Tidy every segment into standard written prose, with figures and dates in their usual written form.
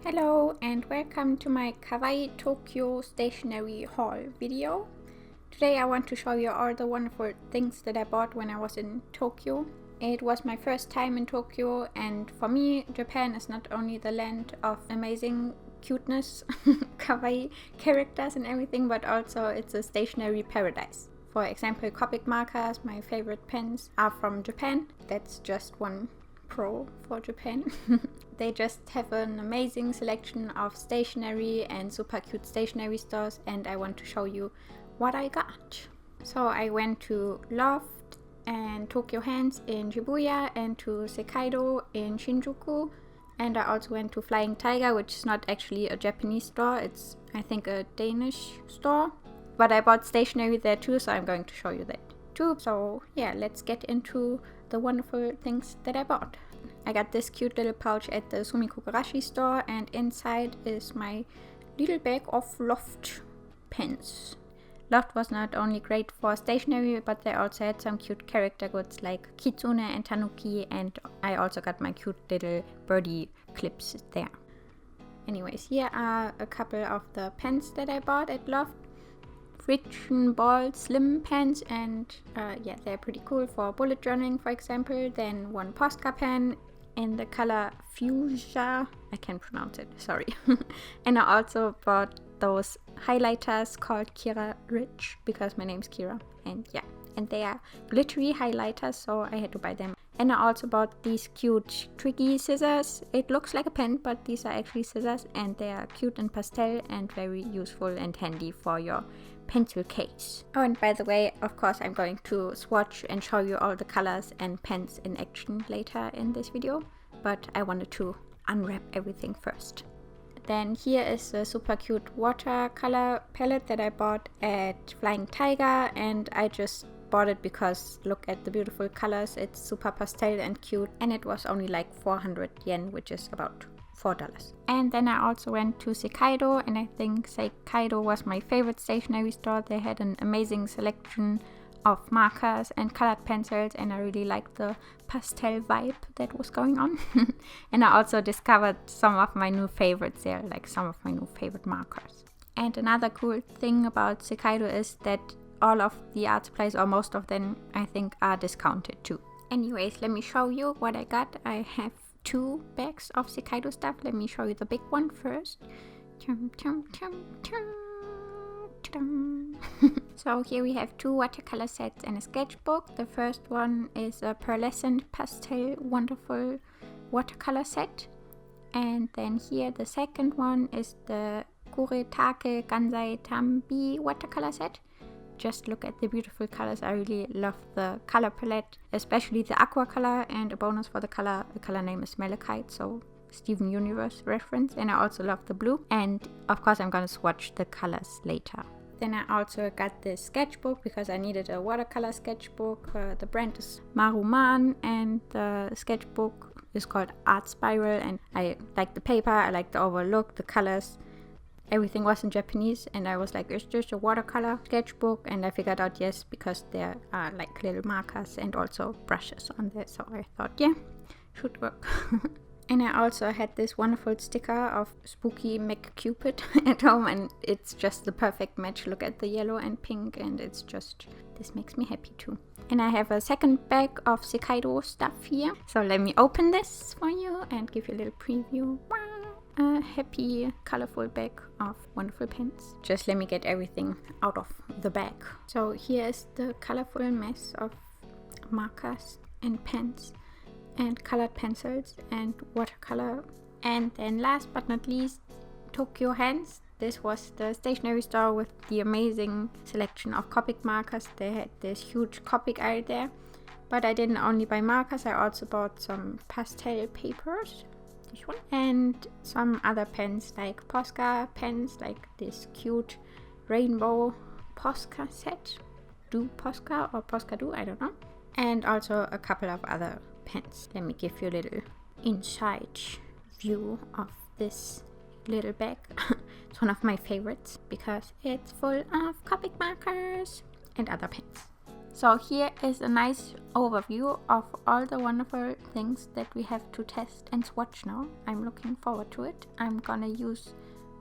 Hello and welcome to my kawaii Tokyo Stationery Haul video. Today I want to show you all the wonderful things that I bought when I was in Tokyo. It was my first time in Tokyo, and for me Japan is not only the land of amazing cuteness, kawaii characters and everything, but also it's a stationery paradise. For example, Copic markers, my favorite pens, are from Japan. That's just one pro for Japan. They just have an amazing selection of stationery and super cute stationery stores, and I want to show you what I got. So I went to Loft and Tokyo Hands in Shibuya and to Sekaido in Shinjuku, and I also went to Flying Tiger, which is not actually a Japanese store, it's I think a Danish store, but I bought stationery there too, so I'm going to show you that too. So yeah, let's get into the wonderful things that I bought. I got this cute little pouch at the Sumikogarashi store, and inside is my little bag of Loft pens. Loft was not only great for stationery, but they also had some cute character goods like kitsune and tanuki, and I also got my cute little birdie clips there. Anyways, here are a couple of the pens that I bought at Loft. Friction ball slim pens, and yeah, they're pretty cool for bullet journaling, for example. Then one Posca pen in the color Fuchsia, I can't pronounce it, sorry. And I also bought those highlighters called KiraRich because my name's Kira, and yeah, and they are glittery highlighters, so I had to buy them. And I also bought these cute tricky scissors. It looks like a pen, but these are actually scissors, and they are cute and pastel and very useful and handy for your pencil case. Oh, and by the way, of course I'm going to swatch and show you all the colors and pens in action later in this video, but I wanted to unwrap everything first. Then here is a super cute watercolor palette that I bought at Flying Tiger, and I just bought it because look at the beautiful colors. It's super pastel and cute, and it was only like 400 yen, which is about $4. And then I also went to Sekaido, and I think Sekaido was my favorite stationery store. They had an amazing selection of markers and colored pencils, and I really liked the pastel vibe that was going on. And I also discovered some of my new favorites there, like some of my new favorite markers. And another cool thing about Sekaido is that all of the art supplies, or most of them, I think, are discounted too. Anyways, let me show you what I got. I have 2 bags of Sekaido stuff. Let me show you the big one first. So here we have 2 watercolor sets and a sketchbook. The first one is a pearlescent pastel wonderful watercolor set, and then here the second one is the Kuretake Gansai Tambi watercolor set. Just look at the beautiful colors. I really love the color palette, especially the aqua color, and a bonus for the color name is Malachite, so Steven Universe reference. And I also love the blue, and of course I'm gonna swatch the colors later. Then I also got this sketchbook because I needed a watercolor sketchbook. The brand is Maruman, and the sketchbook is called Art Spiral, and I like the paper, I like the overlook, the colors. Everything was in Japanese, and I was like, it's just a watercolor sketchbook, and I figured out yes, because there are like little markers and also brushes on there, so I thought yeah, should work. And I also had this wonderful sticker of Spooky McCupid at home, and it's just the perfect match. Look at the yellow and pink, and it's just, this makes me happy too. And I have a second bag of Sekaido stuff here, so let me open this for you and give you a little preview. A happy, colorful bag of wonderful pens. Just let me get everything out of the bag. So here is the colorful mess of markers and pens and colored pencils and watercolor. And then last but not least, Tokyo Hands. This was the stationery store with the amazing selection of Copic markers. They had this huge Copic aisle there, but I didn't only buy markers, I also bought some pastel papers, this one, and some other pens like Posca pens, like this cute rainbow Posca set, Do Posca or Posca Do, I don't know, and also a couple of other pens. Let me give you a little inside view of this little bag. It's one of my favorites because it's full of Copic markers and other pens. So here is a nice overview of all the wonderful things that we have to test and swatch now. I'm looking forward to it. I'm gonna use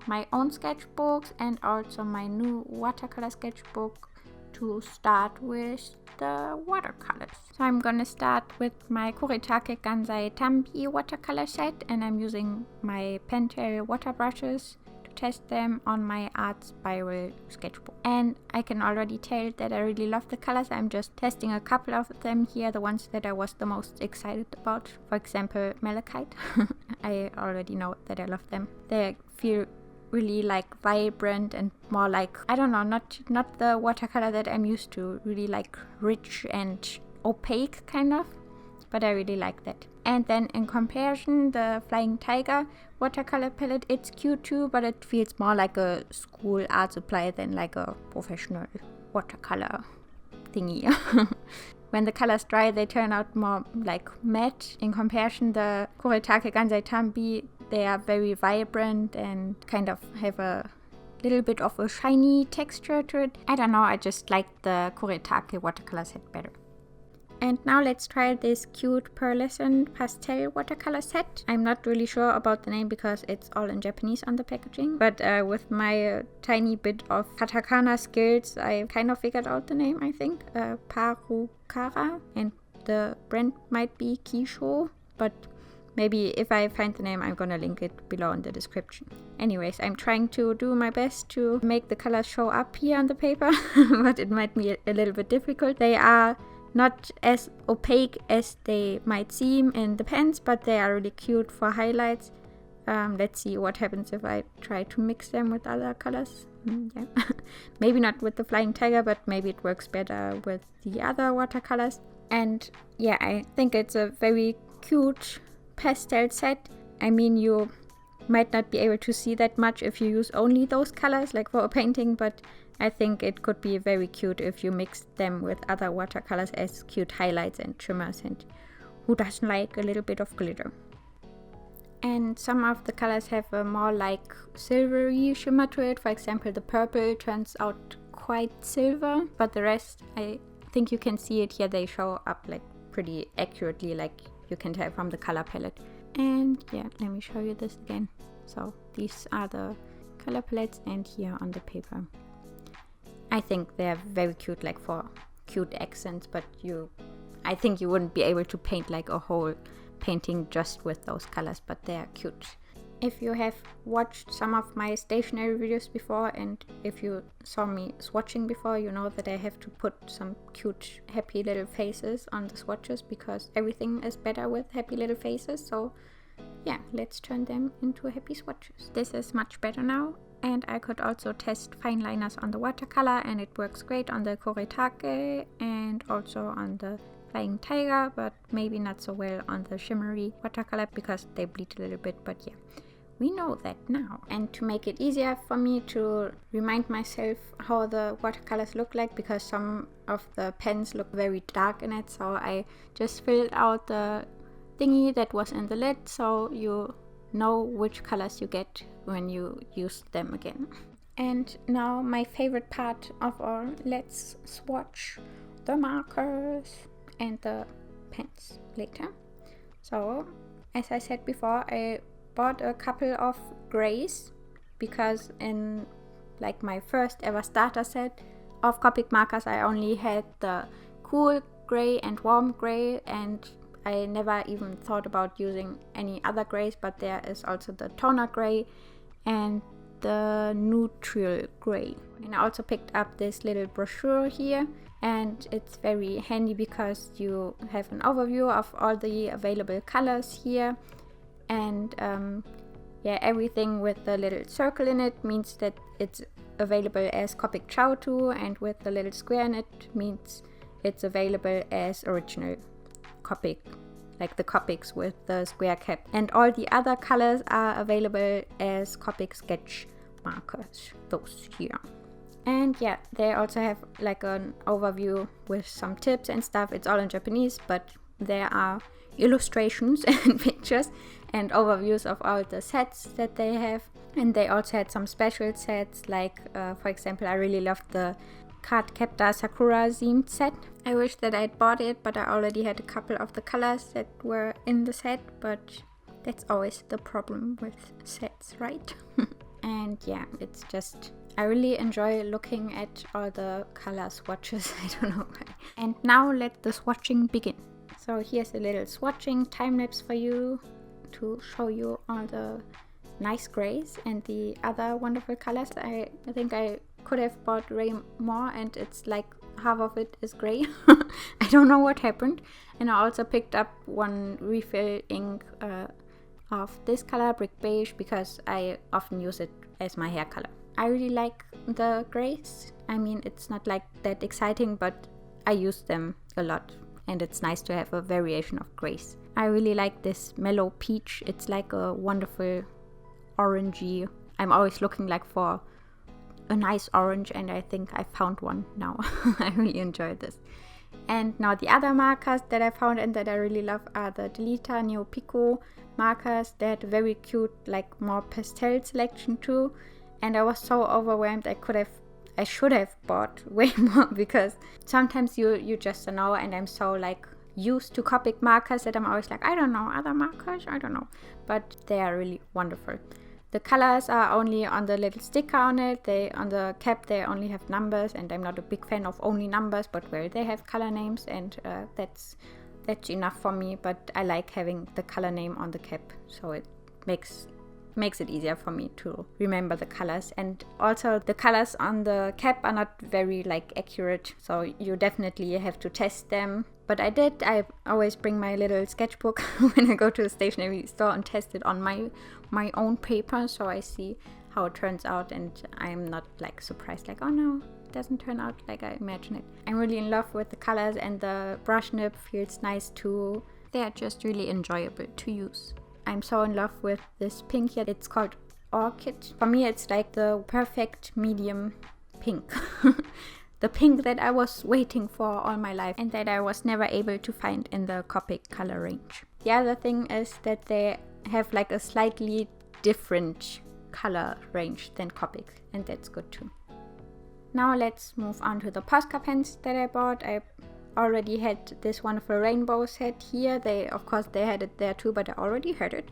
my own sketchbooks and also my new watercolor sketchbook to start with the watercolors. So I'm gonna start with my Kuretake Gansai Tambi watercolor set, and I'm using my Pentel water brushes to test them on my art spiral sketchbook. And I can already tell that I really love the colors. I'm just testing a couple of them here, the ones that I was the most excited about. For example, Malachite. I already know that I love them. They feel really like vibrant and more like, I don't know, not the watercolor that I'm used to, really like rich and opaque kind of, but I really like that. And then in comparison, the Flying Tiger watercolor palette, it's cute too, but it feels more like a school art supply than like a professional watercolor thingy. When the colors dry, they turn out more like matte. In comparison, the Kuretake Gansai Tambi, they are very vibrant and kind of have a little bit of a shiny texture to it. I don't know, I just like the Kuretake watercolor set better. And now let's try this cute pearlescent pastel watercolor set. I'm not really sure about the name because it's all in Japanese on the packaging. But with my tiny bit of katakana skills, I kind of figured out the name, I think. Parukara. And the brand might be Kissho. But maybe if I find the name, I'm gonna link it below in the description. Anyways, I'm trying to do my best to make the colors show up here on the paper. But it might be a little bit difficult. They are not as opaque as they might seem in the pens, but they are really cute for highlights. Let's see what happens if I try to mix them with other colors. Yeah. Maybe not with the Flying Tiger, but maybe it works better with the other watercolors. And yeah, I think it's a very cute pastel set. I mean, you might not be able to see that much if you use only those colors, like for a painting, but I think it could be very cute if you mix them with other watercolors as cute highlights and trimmers, and who doesn't like a little bit of glitter. And some of the colors have a more like silvery shimmer to it. For example, the purple turns out quite silver, but the rest, I think you can see it here, they show up like pretty accurately, like you can tell from the color palette. And yeah, let me show you this again. So these are the color palettes, and here on the paper. I think they're very cute, like for cute accents, but I think you wouldn't be able to paint like a whole painting just with those colors, but they're cute. If you have watched some of my stationery videos before, and if you saw me swatching before, you know that I have to put some cute happy little faces on the swatches because everything is better with happy little faces. So yeah, let's turn them into happy swatches. This is much better now. And I could also test fine liners on the watercolor, and it works great on the Kuretake and also on the Flying Tiger, but maybe not so well on the shimmery watercolor because they bleed a little bit, but yeah, we know that now. And to make it easier for me to remind myself how the watercolors look like, because some of the pens look very dark in it, so I just filled out the thingy that was in the lid so you know which colors you get when you use them again. And now my favorite part of all, let's swatch the markers and the pens later. So as I said before, I bought a couple of grays because in like my first ever starter set of Copic markers I only had the cool gray and warm gray, and I never even thought about using any other grays, but there is also the toner gray and the neutral gray. And I also picked up this little brochure here, and it's very handy because you have an overview of all the available colors here, and yeah, everything with the little circle in it means that it's available as Copic Ciao too, and with the little square in it means it's available as original Copic, like the Copics with the square cap. And all the other colors are available as Copic sketch markers, those here. And yeah, they also have like an overview with some tips and stuff. It's all in Japanese, but there are illustrations and pictures and overviews of all the sets that they have. And they also had some special sets, like for example, I really loved the Cardcaptor Sakura themed set. I wish that I'd bought it, but I already had a couple of the colors that were in the set, but that's always the problem with sets, right? And yeah, it's just, I really enjoy looking at all the color swatches. I don't know why. And now let the swatching begin. So here's a little swatching time-lapse for you to show you all the nice grays and the other wonderful colors. I think I could have bought Rame more, and it's like half of it is gray. I don't know what happened. And I also picked up one refill ink of this color, Brick Beige, because I often use it as my hair color. I really like the grays. I mean, it's not like that exciting, but I use them a lot, and it's nice to have a variation of grays. I really like this mellow peach. It's like a wonderful orangey. I'm always looking like for a nice orange, and I think I found one now. I really enjoy this. And now the other markers that I found and that I really love are the Delita Neo Pico markers. They had a very cute, like more pastel selection too. And I was so overwhelmed. I should have bought way more, because sometimes you just don't know, and I'm so like used to Copic markers that I'm always like, I don't know, other markers, I don't know. But they are really wonderful. The colors are only on the little sticker on it. On the cap they only have numbers, and I'm not a big fan of only numbers, but where they have color names, and that's enough for me. But I like having the color name on the cap, so it makes it easier for me to remember the colors. And also the colors on the cap are not very like accurate, so you definitely have to test them. But I always bring my little sketchbook when I go to a stationery store and test it on my own paper, so I see how it turns out, and I'm not like surprised like, oh no, it doesn't turn out like I imagine it. I'm really in love with the colors, and the brush nib feels nice too. They are just really enjoyable to use. I'm so in love with this pink here. It's called Orchid. For me, it's like the perfect medium pink. The pink that I was waiting for all my life, and that I was never able to find in the Copic color range. The other thing is that they have like a slightly different color range than Copic, and that's good too. Now let's move on to the Posca pens that I bought. I already had this wonderful rainbow set here. Of course they had it there too, but I already had it.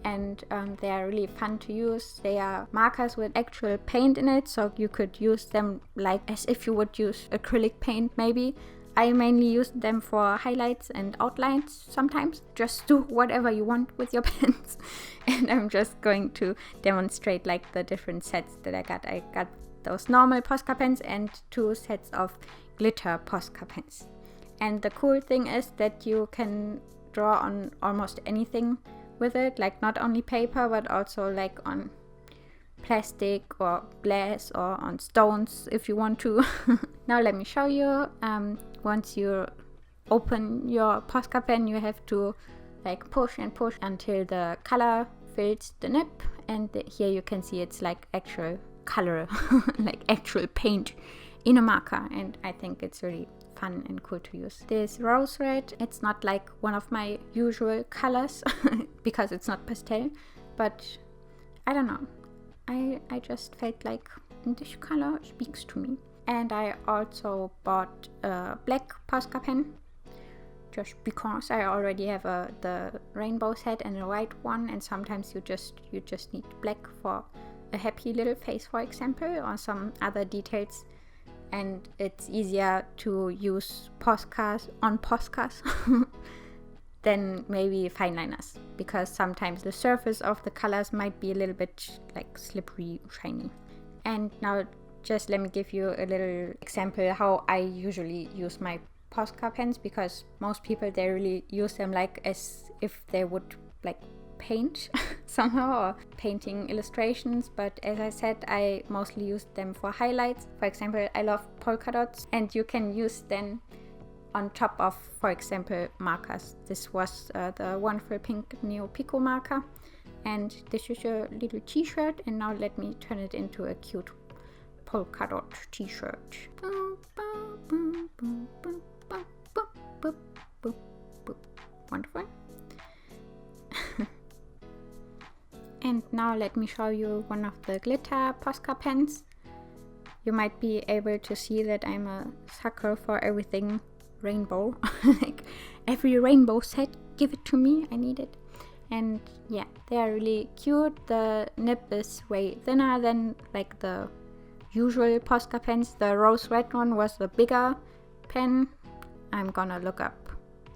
And they are really fun to use. They are markers with actual paint in it, so you could use them like as if you would use acrylic paint maybe. I mainly use them for highlights and outlines sometimes. Just do whatever you want with your pens. And I'm just going to demonstrate like the different sets that I got. I got those normal Posca pens and 2 sets of glitter Posca pens. And the cool thing is that you can draw on almost anything with it, like not only paper but also like on plastic or glass or on stones if you want to. Now let me show you. Once you open your Posca pen, you have to like push and push until the color fills the nib, and here you can see it's like actual color, like actual paint in a marker, and I think it's really fun and cool to use. This rose red, it's not like one of my usual colors because it's not pastel, but I don't know, I just felt like this color speaks to me. And I also bought a black Posca pen just because I already have the rainbow set and a white one, and sometimes you just need black for a happy little face, for example, or some other details. And it's easier to use Poscas on Poscas than maybe fine liners, because sometimes the surface of the colors might be a little bit like slippery, shiny. And now just let me give you a little example how I usually use my Posca pens, because most people, they really use them like as if they would like paint somehow, or painting illustrations. But as I said, I mostly use them for highlights. For example, I love polka dots, and you can use them on top of, for example, markers. This was the wonderful pink Neo Pico marker, and this is a little t-shirt, and now let me turn it into a cute polka dot t-shirt. Wonderful. And now let me show you one of the glitter Posca pens. You might be able to see that I'm a sucker for everything rainbow. Like every rainbow set, give it to me, I need it. And yeah, they are really cute. The nib is way thinner than like the usual Posca pens. The rose red one was the bigger pen. I'm gonna look up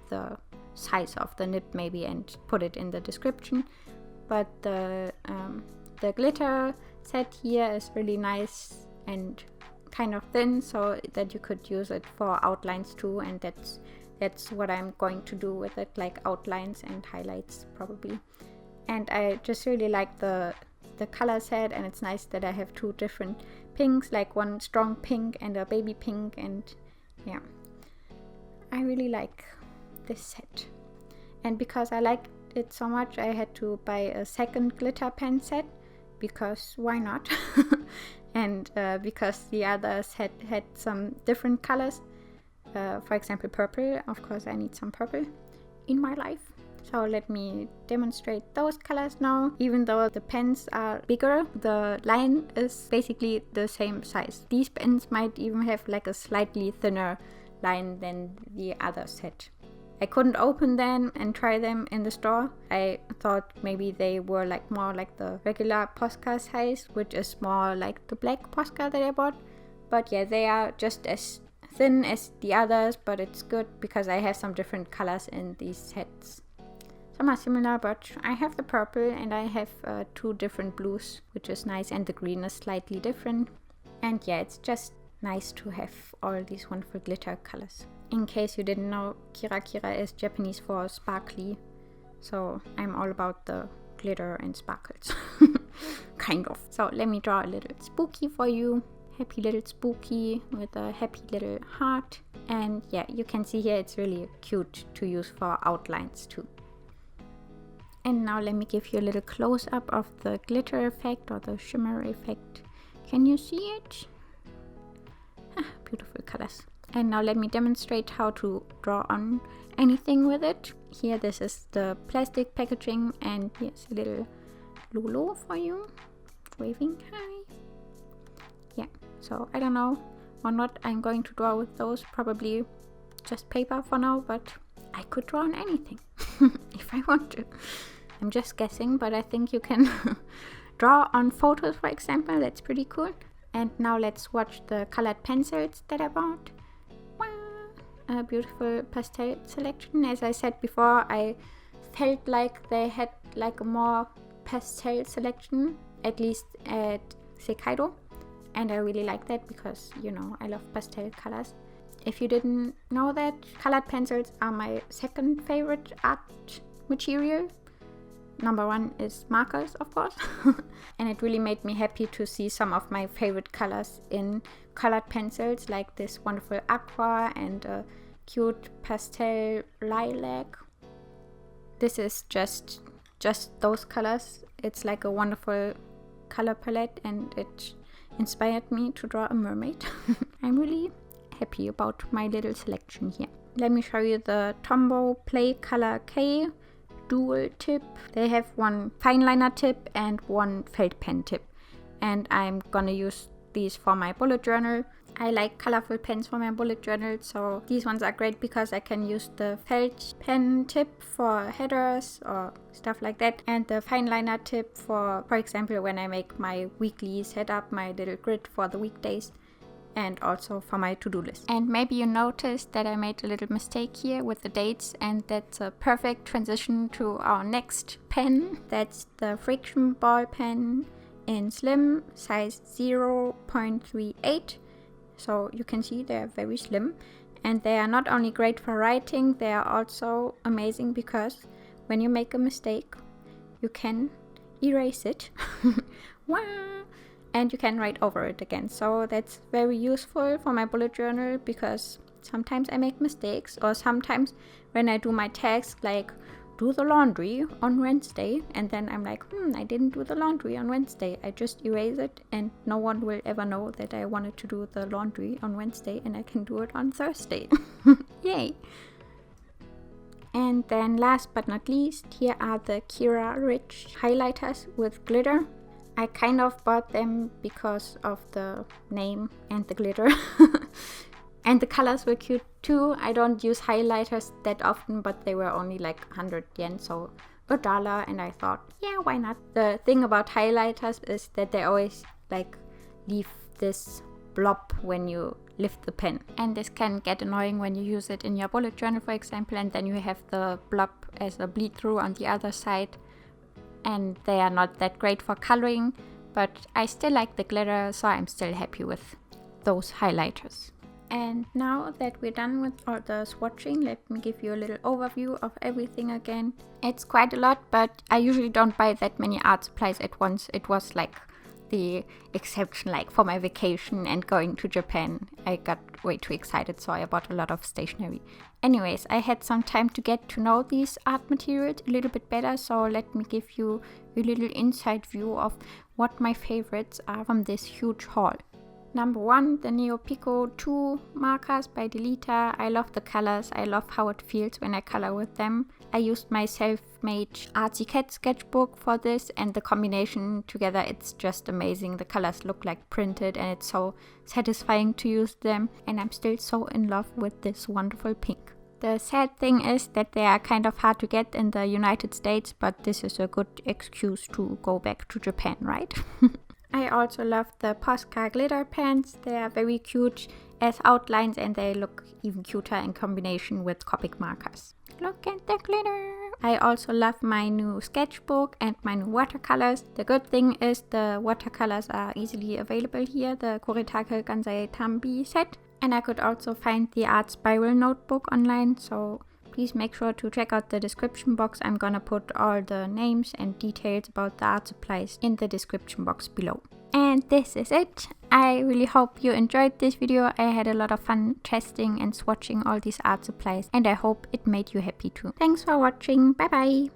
the size of the nib maybe and put it in the description. But the glitter set here is really nice and kind of thin, so that you could use it for outlines too, and that's what I'm going to do with it, like outlines and highlights probably. And I just really like the color set, and it's nice that I have two different pinks, like one strong pink and a baby pink, and yeah, I really like this set. And because I liked it so much, I had to buy a second glitter pen set, because why not? And because the others had some different colors, for example purple. Of course I need some purple in my life, so let me demonstrate those colors now. Even though the pens are bigger, the line is basically the same size. These pens might even have like a slightly thinner line than the other set. I couldn't open them and try them in the store. I thought maybe they were like more like the regular Posca size, which is more like the black Posca that I bought. But yeah, they are just as thin as the others, but it's good because I have some different colors in these sets. Some are similar, but I have the purple and I have two different blues, which is nice, and the green is slightly different. And yeah, it's just nice to have all these wonderful glitter colors. In case you didn't know, KiraKira is Japanese for sparkly, so I'm all about the glitter and sparkles. Kind of. So let me draw a little spooky for you. Happy little spooky with a happy little heart. And yeah, you can see here it's really cute to use for outlines too. And now let me give you a little close-up of the glitter effect or the shimmer effect. Can you see it? Beautiful colors. And now let me demonstrate how to draw on anything with it. Here, this is the plastic packaging, and here's a little Lulu for you, waving hi. Yeah, so I don't know on what I'm going to draw with those. Probably just paper for now, but I could draw on anything if I want to. I'm just guessing, but I think you can draw on photos, for example. That's pretty cool. And now let's watch the colored pencils that I bought. A beautiful pastel selection. As I said before, I felt like they had like a more pastel selection, at least at Sekaido, and I really like that because, you know, I love pastel colors. If you didn't know that, colored pencils are my second favorite art material. Number one is markers, of course. And it really made me happy to see some of my favorite colors in colored pencils, like this wonderful aqua and a cute pastel lilac. This is just those colors. It's like a wonderful color palette, and it inspired me to draw a mermaid. I'm really happy about my little selection here. Let me show you the Tombow Play Color K dual tip. They have one fine liner tip and one felt pen tip, and I'm gonna use these for my bullet journal. I like colorful pens for my bullet journal, so these ones are great because I can use the felt pen tip for headers or stuff like that, and the fine liner tip for example, when I make my weekly setup, my little grid for the weekdays, and also for my to-do list. And maybe you noticed that I made a little mistake here with the dates, and that's a perfect transition to our next pen. That's the friction ball pen in slim, size 0.38. So you can see they're very slim, and they are not only great for writing, they are also amazing because when you make a mistake, you can erase it. And you can write over it again. So that's very useful for my bullet journal because sometimes I make mistakes, or sometimes when I do my task, like do the laundry on Wednesday, and then I'm like, I didn't do the laundry on Wednesday. I just erase it, and no one will ever know that I wanted to do the laundry on Wednesday, and I can do it on Thursday. Yay! And then last but not least, here are the Kira Rich highlighters with glitter. I kind of bought them because of the name and the glitter. And the colors were cute too. I don't use highlighters that often, but they were only like 100 yen, so $1, and I thought, yeah, why not? The thing about highlighters is that they always like leave this blob when you lift the pen, and this can get annoying when you use it in your bullet journal, for example, and then you have the blob as a bleed through on the other side, and they are not that great for coloring, but I still like the glitter, so I'm still happy with those highlighters. And now that we're done with all the swatching, let me give you a little overview of everything again. It's quite a lot, but I usually don't buy that many art supplies at once. It was like the exception, like for my vacation and going to Japan. I got way too excited, so I bought a lot of stationery. Anyways, I had some time to get to know these art materials a little bit better, so let me give you a little inside view of what my favorites are from this huge haul. Number 1, the Neo Pico 2 markers by Delita. I love the colors, I love how it feels when I color with them. I used my self-made Artsy Cat sketchbook for this, and the combination together, it's just amazing. The colors look like printed and it's so satisfying to use them, and I'm still so in love with this wonderful pink. The sad thing is that they are kind of hard to get in the United States, but this is a good excuse to go back to Japan, right? I also love the Posca glitter pens. They are very cute as outlines, and they look even cuter in combination with Copic markers. Look at the glitter! I also love my new sketchbook and my new watercolors. The good thing is the watercolors are easily available here, the Kuretake Gansai Tambi set. And I could also find the art spiral notebook online, so please make sure to check out the description box. I'm gonna put all the names and details about the art supplies in the description box below. And this is it. I really hope you enjoyed this video. I had a lot of fun testing and swatching all these art supplies, and I hope it made you happy too. Thanks for watching. Bye bye.